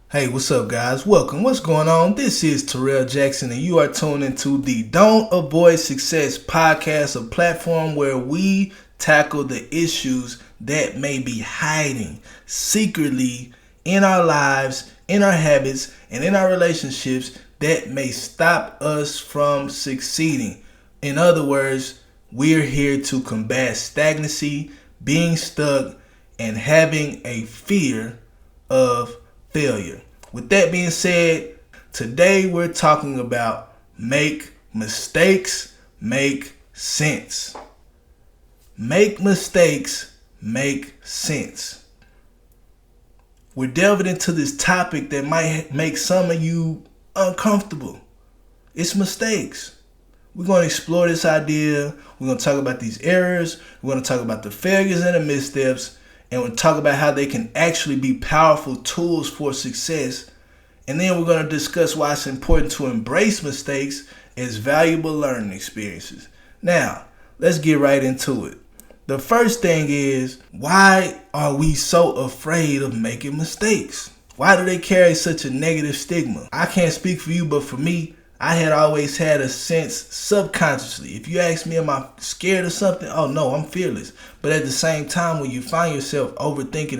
Hey, what's up, guys? Welcome. What's going on? This is Terrell Jackson, and you are tuned into the Don't Avoid Success podcast, a platform where we tackle the issues that may be hiding secretly in our lives, in our habits, and in our relationships that may stop us from succeeding. In other words, we're here to combat stagnancy, being stuck, and having a fear of failure. With that being said, today we're talking about make mistakes make sense. Make mistakes make sense. We're delving into this topic that might make some of you uncomfortable. It's mistakes. We're going to explore this idea. We're going to talk about these errors. We're going to talk about the failures and the missteps. And we'll talk about how they can actually be powerful tools for success. And then we're going to discuss why it's important to embrace mistakes as valuable learning experiences. Now, let's get right into it. The first thing is, why are we so afraid of making mistakes? Why do they carry such a negative stigma? I can't speak for you, but for me, I had always had a sense subconsciously. If you ask me, am I scared of something? Oh no, I'm fearless. But at the same time, when you find yourself overthinking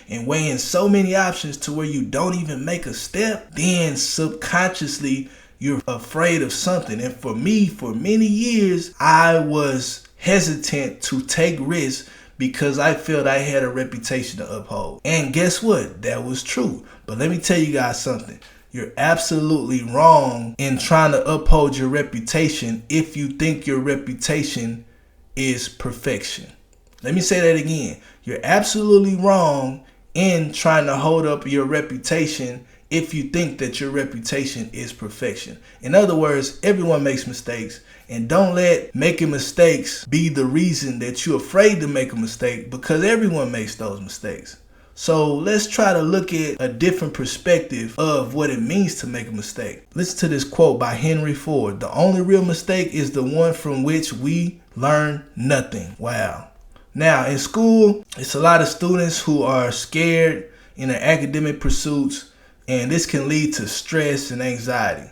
and weighing so many options to where you don't even make a step, then subconsciously you're afraid of something. And for me, for many years, I was hesitant to take risks because I felt I had a reputation to uphold. And guess what? That was true. But let me tell you guys something. You're absolutely wrong in trying to uphold your reputation if you think your reputation is perfection. Let me say that again. You're absolutely wrong in trying to hold up your reputation if you think that your reputation is perfection. In other words, everyone makes mistakes, and don't let making mistakes be the reason that you're afraid to make a mistake, because everyone makes those mistakes. So let's try to look at a different perspective of what it means to make a mistake. Listen to this quote by Henry Ford. The only real mistake is the one from which we learn nothing. Wow. Now, in school, it's a lot of students who are scared in their academic pursuits, and this can lead to stress and anxiety.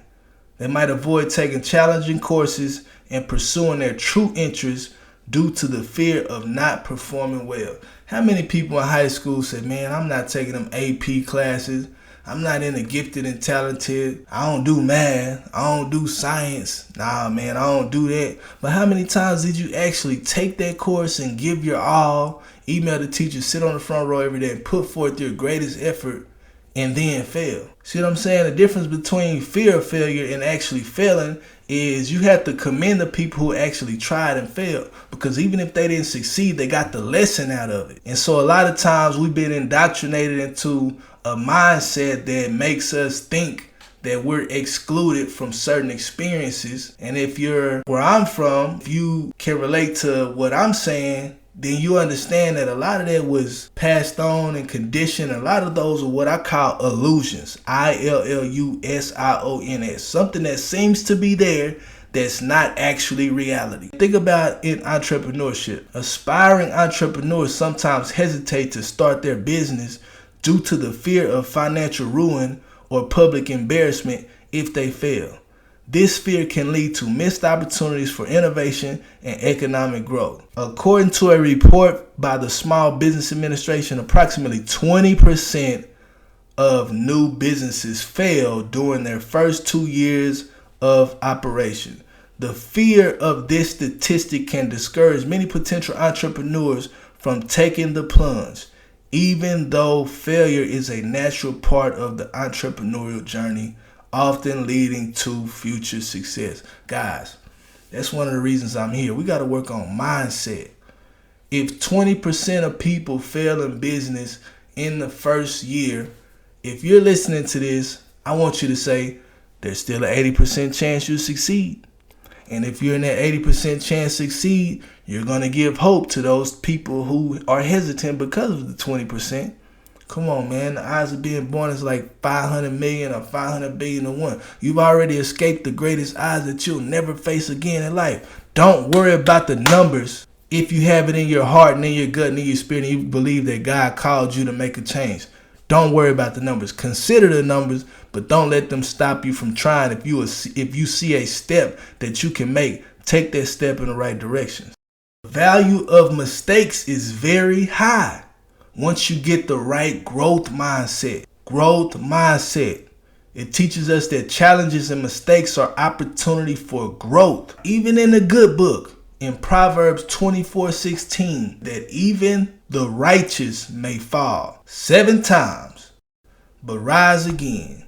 They might avoid taking challenging courses and pursuing their true interests due to the fear of not performing well. How many people in high school said, man, I'm not taking them AP classes. I'm not into gifted and talented. I don't do math. I don't do science. Nah, man, I don't do that. But how many times did you actually take that course and give your all, email the teacher, sit on the front row every day and put forth your greatest effort and then fail? See what I'm saying? The difference between fear of failure and actually failing is you have to commend the people who actually tried and failed, because even if they didn't succeed, they got the lesson out of it. And so a lot of times we've been indoctrinated into a mindset that makes us think that we're excluded from certain experiences. And if you're where I'm from, if you can relate to what I'm saying, then you understand that a lot of that was passed on and conditioned. A lot of those are what I call illusions. ILLUSIONS. Something that seems to be there that's not actually reality. Think about in entrepreneurship. Aspiring entrepreneurs sometimes hesitate to start their business due to the fear of financial ruin or public embarrassment if they fail. This fear can lead to missed opportunities for innovation and economic growth. According to a report by the Small Business Administration, approximately 20% of new businesses fail during their first 2 years of operation. The fear of this statistic can discourage many potential entrepreneurs from taking the plunge, even though failure is a natural part of the entrepreneurial journey, often leading to future success. Guys, that's one of the reasons I'm here. We got to work on mindset. If 20% of people fail in business in the first year, if you're listening to this, I want you to say there's still an 80% chance you succeed. And if you're in that 80% chance to succeed, you're going to give hope to those people who are hesitant because of the 20%. Come on, man. The odds of being born is like 500 million or 500 billion to 1. You've already escaped the greatest odds that you'll never face again in life. Don't worry about the numbers. If you have it in your heart and in your gut and in your spirit and you believe that God called you to make a change, Don't worry about the numbers. Consider the numbers, but don't let them stop you from trying. If you see a step that you can make, take that step in the right direction. The value of mistakes is very high once you get the right growth mindset. Growth mindset. It teaches us that challenges and mistakes are opportunity for growth. Even in the good book, in Proverbs 24:16, that even the righteous may fall 7 times, but rise again.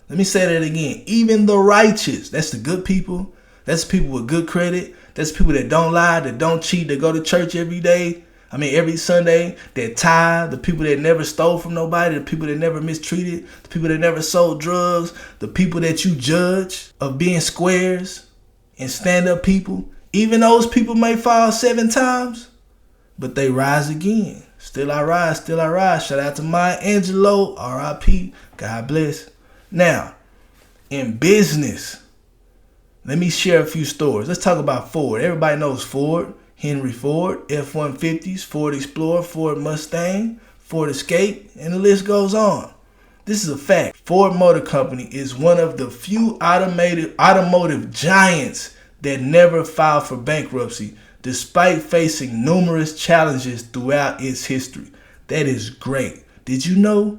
Let me say that again. Even the righteous, that's the good people. That's people with good credit. That's people that don't lie, that don't cheat, that go to church every Sunday, that tithe, the people that never stole from nobody, the people that never mistreated, the people that never sold drugs, the people that you judge of being squares and stand-up people. Even those people may fall 7 times, but they rise again. Still I rise, still I rise. Shout out to Maya Angelou, R.I.P. God bless. Now, in business, let me share a few stories. Let's talk about Ford. Everybody knows Ford. Henry Ford, F-150s, Ford Explorer, Ford Mustang, Ford Escape, and the list goes on. This is a fact. Ford Motor Company is one of the few automotive giants that never filed for bankruptcy, despite facing numerous challenges throughout its history. That is great. Did you know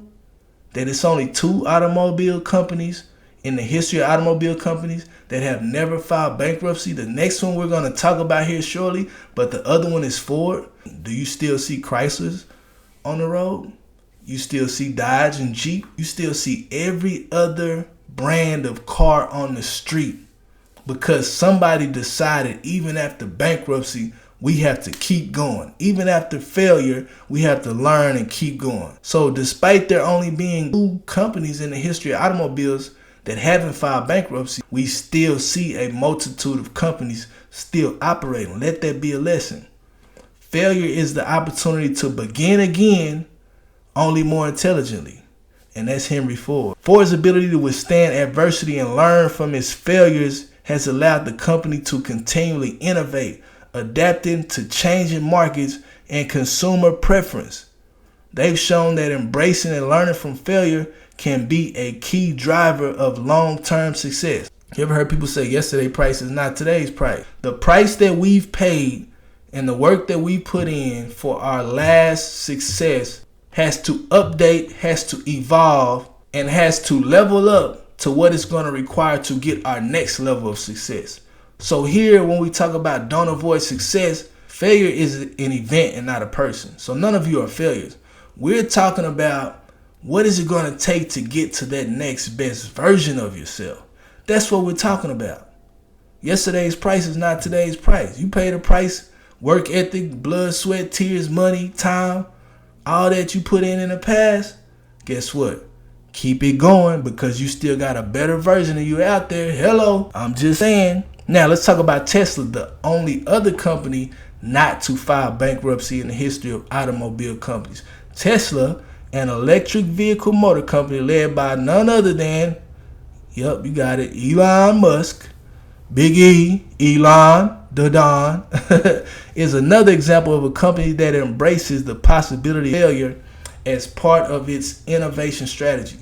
that it's only 2 automobile companies in the history of automobile companies that have never filed bankruptcy? The next one we're going to talk about here shortly, but the other one is Ford. Do you still see Chryslers on the road? You still see Dodge and Jeep? You still see every other brand of car on the street, because somebody decided even after bankruptcy, we have to keep going. Even after failure, we have to learn and keep going. So despite there only being 2 companies in the history of automobiles that haven't filed bankruptcy, we still see a multitude of companies still operating. Let that be a lesson. Failure is the opportunity to begin again, only more intelligently. And that's Henry Ford. Ford's ability to withstand adversity and learn from his failures has allowed the company to continually innovate, adapting to changing markets and consumer preference. They've shown that embracing and learning from failure can be a key driver of long-term success. You ever heard people say yesterday's price is not today's price? The price that we've paid and the work that we put in for our last success has to update, has to evolve, and has to level up to what it's going to require to get our next level of success. So here, when we talk about don't avoid success, failure is an event and not a person. So none of you are failures. We're talking about what is it going to take to get to that next best version of yourself. That's what we're talking about. Yesterday's price is not today's price. You pay the price, work ethic, blood, sweat, tears, money, time, all that you put in the past. Guess what? Keep it going, because you still got a better version of you out there. Hello, I'm just saying. Now let's talk about Tesla, the only other company not to file bankruptcy in the history of automobile companies. Tesla, an electric vehicle motor company led by none other than, yep, you got it, Elon Musk, Big E, Elon, the Don, is another example of a company that embraces the possibility of failure as part of its innovation strategy.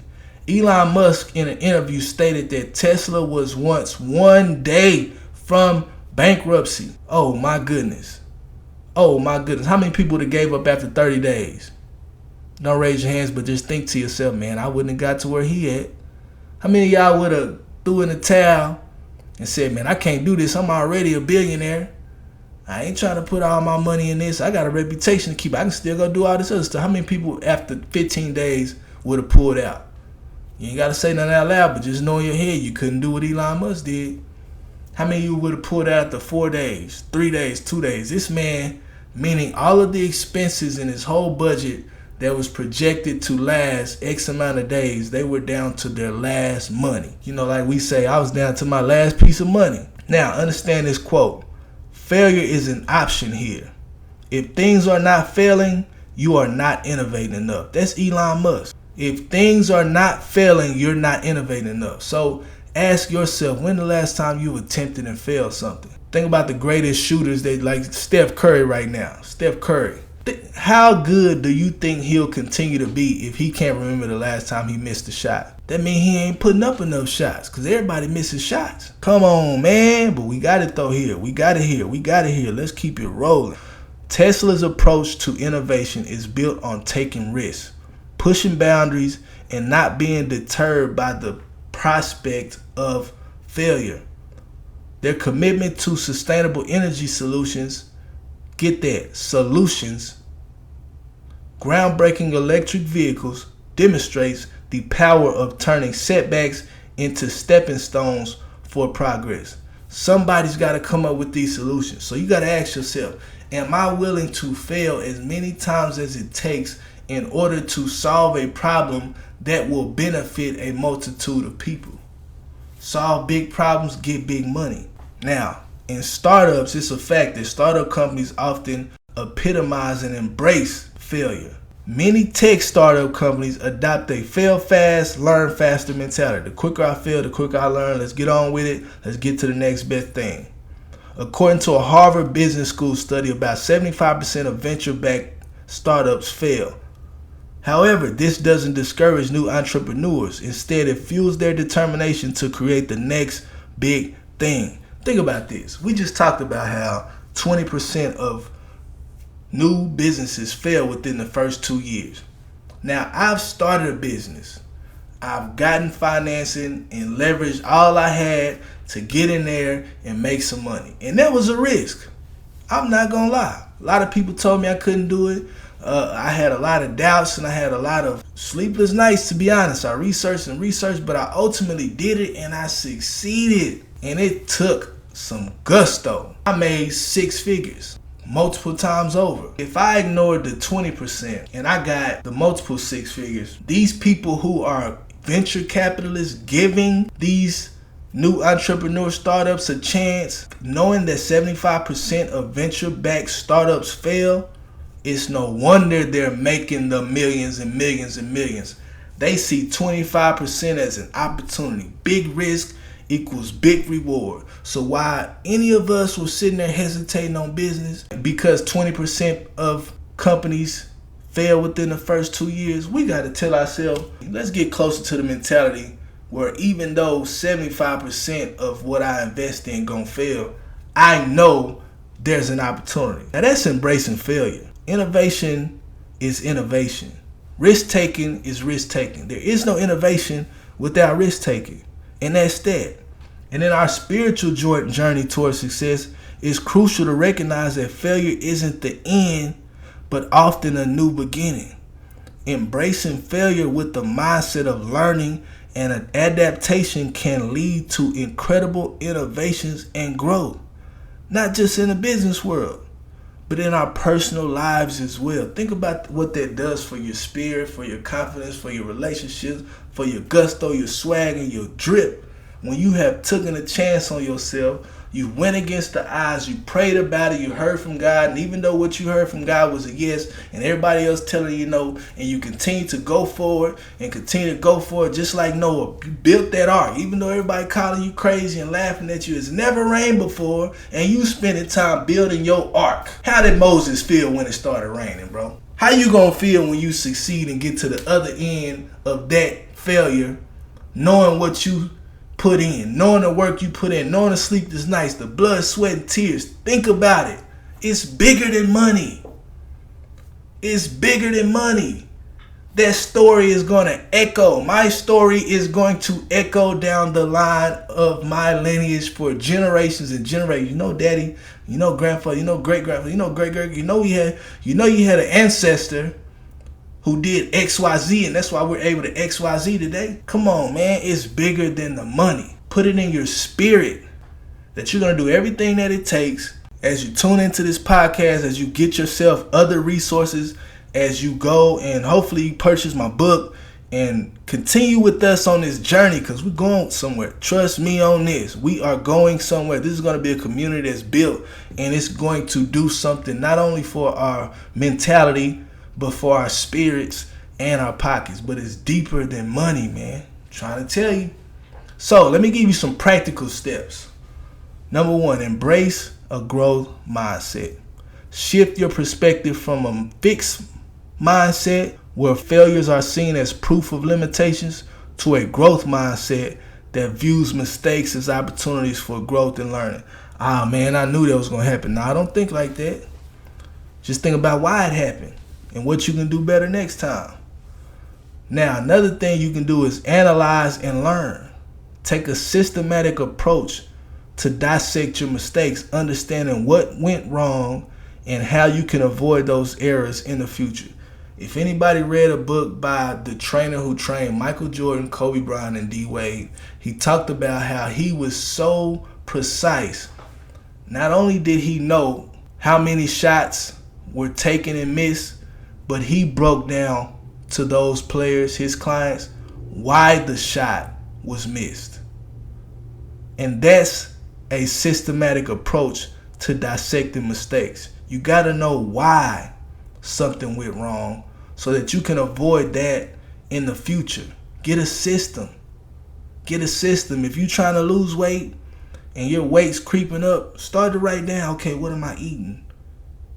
Elon Musk, in an interview, stated that Tesla was once one day from bankruptcy. Oh my goodness. Oh my goodness. How many people that gave up after 30 days? Don't raise your hands, but just think to yourself, man, I wouldn't have got to where he at. How many of y'all would have threw in the towel and said, man, I can't do this. I'm already a billionaire. I ain't trying to put all my money in this. I got a reputation to keep. I can still go do all this other stuff. How many people after 15 days would have pulled out? You ain't got to say nothing out loud, but just know in your head you couldn't do what Elon Musk did. How many of you would have pulled out after 4 days, 3 days, 2 days? This man, meaning all of the expenses in his whole budget that was projected to last X amount of days, they were down to their last money. You know, like we say, I was down to my last piece of money. Now, understand this quote. Failure is an option here. If things are not failing, you are not innovating enough. That's Elon Musk. If things are not failing, you're not innovating enough. So ask yourself, when the last time you attempted and failed something? Think about the greatest shooters, they like Steph Curry right now. Steph Curry. How good do you think he'll continue to be if he can't remember the last time he missed a shot? That means he ain't putting up enough shots, because everybody misses shots. Come on, man. But we got it though here. We got it here. We got it here. Let's keep it rolling. Tesla's approach to innovation is built on taking risks, pushing boundaries, and not being deterred by the prospect of failure. Their commitment to sustainable energy solutions, get that, solutions, groundbreaking electric vehicles, demonstrates the power of turning setbacks into stepping stones for progress. Somebody's got to come up with these solutions. So you got to ask yourself, am I willing to fail as many times as it takes in order to solve a problem that will benefit a multitude of people? Solve big problems, get big money. Now, in startups, it's a fact that startup companies often epitomize and embrace failure. Many tech startup companies adopt a fail fast, learn faster mentality. The quicker I fail, the quicker I learn. Let's get on with it. Let's get to the next best thing. According to a Harvard Business School study, about 75% of venture-backed startups fail. However, this doesn't discourage new entrepreneurs. Instead, it fuels their determination to create the next big thing. Think about this. We just talked about how 20% of new businesses fail within the first 2 years. Now, I've started a business. I've gotten financing and leveraged all I had to get in there and make some money. And that was a risk. I'm not going to lie. A lot of people told me I couldn't do it. I had a lot of doubts and I had a lot of sleepless nights, to be honest. I researched, but I ultimately did it and I succeeded. And it took some gusto. I made 6 figures multiple times over. If I ignored the 20% and I got the multiple 6 figures, these people who are venture capitalists giving these new entrepreneur startups a chance, knowing that 75% of venture-backed startups fail, it's no wonder they're making the millions and millions and millions. They see 25% as an opportunity. Big risk equals big reward. So while any of us were sitting there hesitating on business because 20% of companies fail within the first 2 years, we got to tell ourselves, let's get closer to the mentality where even though 75% of what I invest in gonna fail, I know there's an opportunity. Now that's embracing failure. Innovation is innovation. Risk-taking is risk-taking. There is no innovation without risk-taking. And that's that. And in our spiritual journey towards success, it's crucial to recognize that failure isn't the end, but often a new beginning. Embracing failure with the mindset of learning and an adaptation can lead to incredible innovations and growth. Not just in the business world, but in our personal lives as well. Think about what that does for your spirit, for your confidence, for your relationships, for your gusto, your swag, and your drip. When you have taken a chance on yourself, you went against the odds, you prayed about it, you heard from God, and even though what you heard from God was a yes, and everybody else telling you no, and you continue to go forward and continue to go forward, just like Noah. You built that ark, even though everybody calling you crazy and laughing at you. It's never rained before, and you spending time building your ark. How did Moses feel when it started raining, bro? How you gonna feel when you succeed and get to the other end of that failure, knowing what you put in, knowing the work you put in, knowing the sleepless nights, the blood, sweat, and tears? Think about it. It's bigger than money. It's bigger than money. That story is going to echo. My story is going to echo down the line of my lineage for generations and generations. You know, daddy, you know, grandfather, you know, great-grandfather, you know, great-great, you know, you had an ancestor who did XYZ, and that's why we're able to XYZ today. Come on, man. It's bigger than the money. Put it in your spirit that you're going to do everything that it takes as you tune into this podcast, as you get yourself other resources, as you go and hopefully you purchase my book and continue with us on this journey, because we're going somewhere. Trust me on this. We are going somewhere. This is going to be a community that's built, and it's going to do something not only for our mentality, but for our spirits and our pockets. But it's deeper than money, man. I'm trying to tell you. So let me give you some practical steps. Number 1, embrace a growth mindset. Shift your perspective from a fixed mindset where failures are seen as proof of limitations to a growth mindset that views mistakes as opportunities for growth and learning. Ah, man, I knew that was going to happen. No, I don't think like that. Just think about why it happened and what you can do better next time. Now, another thing you can do is analyze and learn. Take a systematic approach to dissect your mistakes, understanding what went wrong and how you can avoid those errors in the future. If anybody read a book by the trainer who trained Michael Jordan, Kobe Bryant, and D. Wade, he talked about how he was so precise. Not only did he know how many shots were taken and missed, but he broke down to those players, his clients, why the shot was missed. And that's a systematic approach to dissecting mistakes. You got to know why something went wrong so that you can avoid that in the future. Get a system. Get a system. If you're trying to lose weight and your weight's creeping up, start to write down, okay, what am I eating?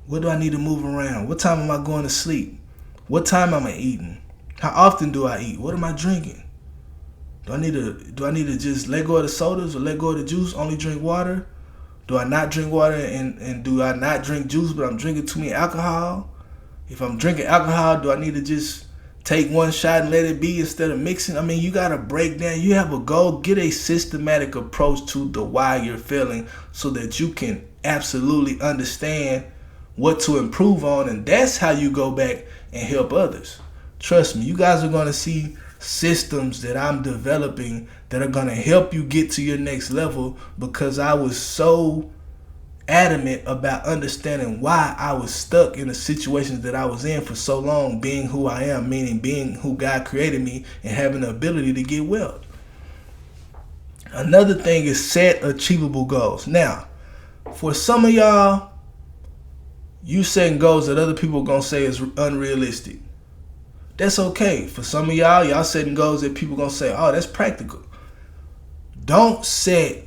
What do I need to move around? What time am I going to sleep? What time am I eating? How often do I eat? What am I drinking? Do I need to just let go of the sodas or let go of the juice, only drink water? Do I not drink water and do I not drink juice but I'm drinking too many alcohol? If I'm drinking alcohol, do I need to just take one shot and let it be instead of mixing? I mean, you got to break down. You have a goal. Get a systematic approach to the why you're failing so that you can absolutely understand what to improve on. And that's how you go back and help others. Trust me, you guys are going to see systems that I'm developing that are going to help you get to your next level because I was so adamant about understanding why I was stuck in the situations that I was in for so long, being who I am, meaning being who God created me and having the ability to get well. Another thing is set achievable goals. Now, for some of y'all, you setting goals that other people are going to say is unrealistic. That's okay. For some of y'all setting goals that people are going to say, oh, that's practical. Don't set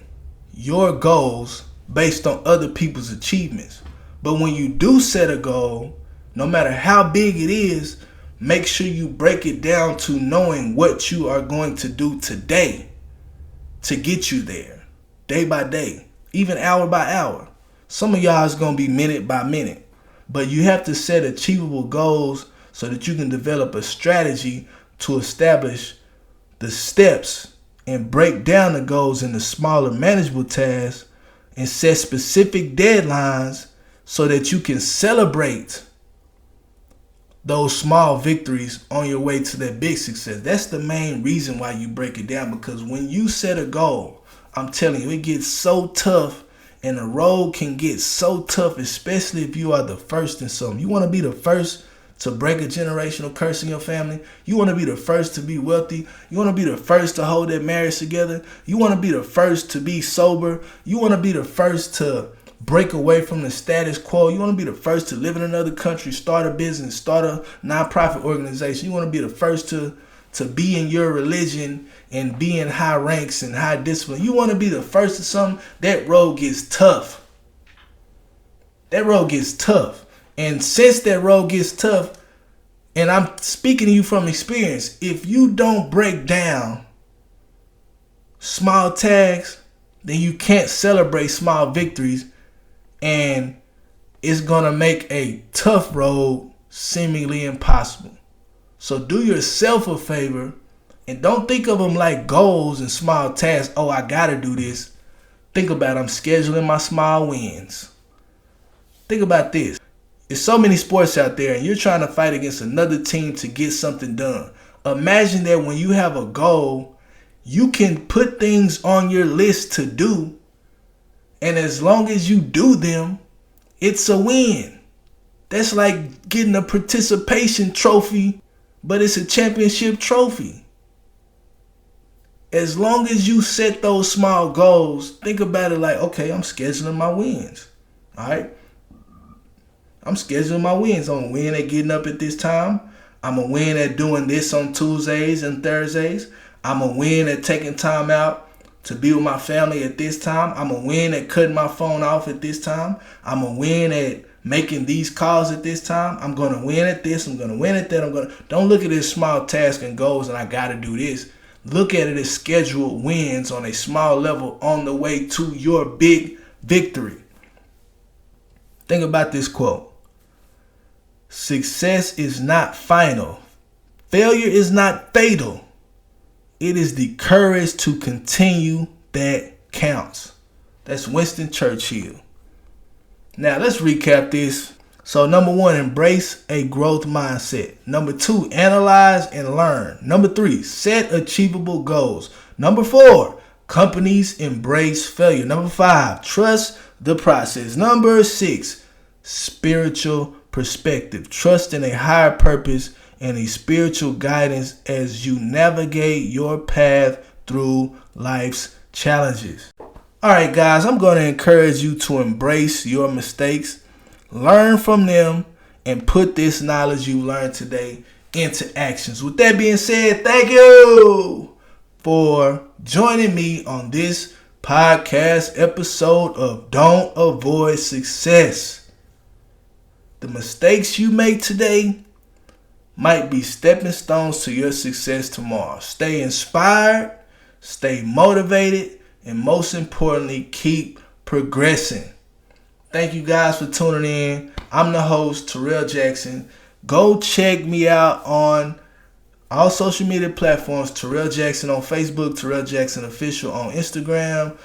your goals based on other people's achievements. But when you do set a goal, no matter how big it is, make sure you break it down to knowing what you are going to do today to get you there, day by day, even hour by hour. Some of y'all is going to be minute by minute. But you have to set achievable goals so that you can develop a strategy to establish the steps and break down the goals into smaller manageable tasks and set specific deadlines so that you can celebrate those small victories on your way to that big success. That's the main reason why you break it down, because when you set a goal, I'm telling you, it gets so tough and the road can get so tough, especially if you are the first in something. You want to be the first to break a generational curse in your family. You want to be the first to be wealthy. You want to be the first to hold that marriage together. You want to be the first to be sober. You want to be the first to break away from the status quo. You want to be the first to live in another country, start a business, start a nonprofit organization. You want to be the first to be in your religion and be in high ranks and high discipline. You want to be the first to something. That road gets tough. That road gets tough. And since that road gets tough, and I'm speaking to you from experience, if you don't break down small tags, then you can't celebrate small victories, and it's going to make a tough road seemingly impossible. So do yourself a favor and don't think of them like goals and small tasks. Oh, I got to do this. Think about I'm scheduling my small wins. Think about this. There's so many sports out there and you're trying to fight against another team to get something done. Imagine that when you have a goal, you can put things on your list to do. And as long as you do them, it's a win. That's like getting a participation trophy, but it's a championship trophy. As long as you set those small goals, think about it like, okay, I'm scheduling my wins. All right. I'm scheduling my wins. I'm going to win at getting up at this time. I'm going to win at doing this on Tuesdays and Thursdays. I'm going to win at taking time out to be with my family at this time. I'm going to win at cutting my phone off at this time. I'm going to win at making these calls at this time. I'm going to win at this. I'm going to win at that. Don't look at this small task and goals and I got to do this. Look at it as scheduled wins on a small level on the way to your big victory. Think about this quote. Success is not final. Failure is not fatal. It is the courage to continue that counts. That's Winston Churchill. Now let's recap this. So number 1, embrace a growth mindset. Number 2, analyze and learn. Number 3, set achievable goals. Number 4, companies embrace failure. Number 5, trust the process. Number 6, spiritual perspective. Trust in a higher purpose and a spiritual guidance as you navigate your path through life's challenges. All right, guys, I'm going to encourage you to embrace your mistakes, learn from them, and put this knowledge you learned today into actions. With that being said, thank you for joining me on this podcast episode of Don't Avoid Success. The mistakes you make today might be stepping stones to your success tomorrow. Stay inspired, stay motivated, and most importantly, keep progressing. Thank you guys for tuning in. I'm the host, Terrell Jackson. Go check me out on all social media platforms. Terrell Jackson on Facebook, Terrell Jackson Official on Instagram.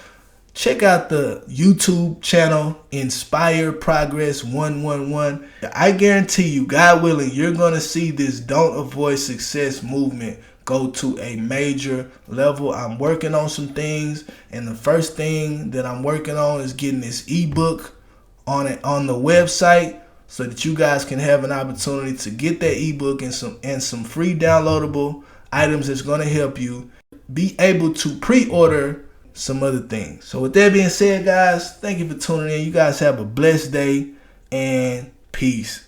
Check out the YouTube channel, Inspire Progress 111. I guarantee you, God willing, you're going to see this Don't Avoid Success movement go to a major level. I'm working on some things, and the first thing that I'm working on is getting this ebook on the website so that you guys can have an opportunity to get that ebook and some free downloadable items that's going to help you be able to pre-order some other things. So with that being said, guys, thank you for tuning in. You guys have a blessed day and peace.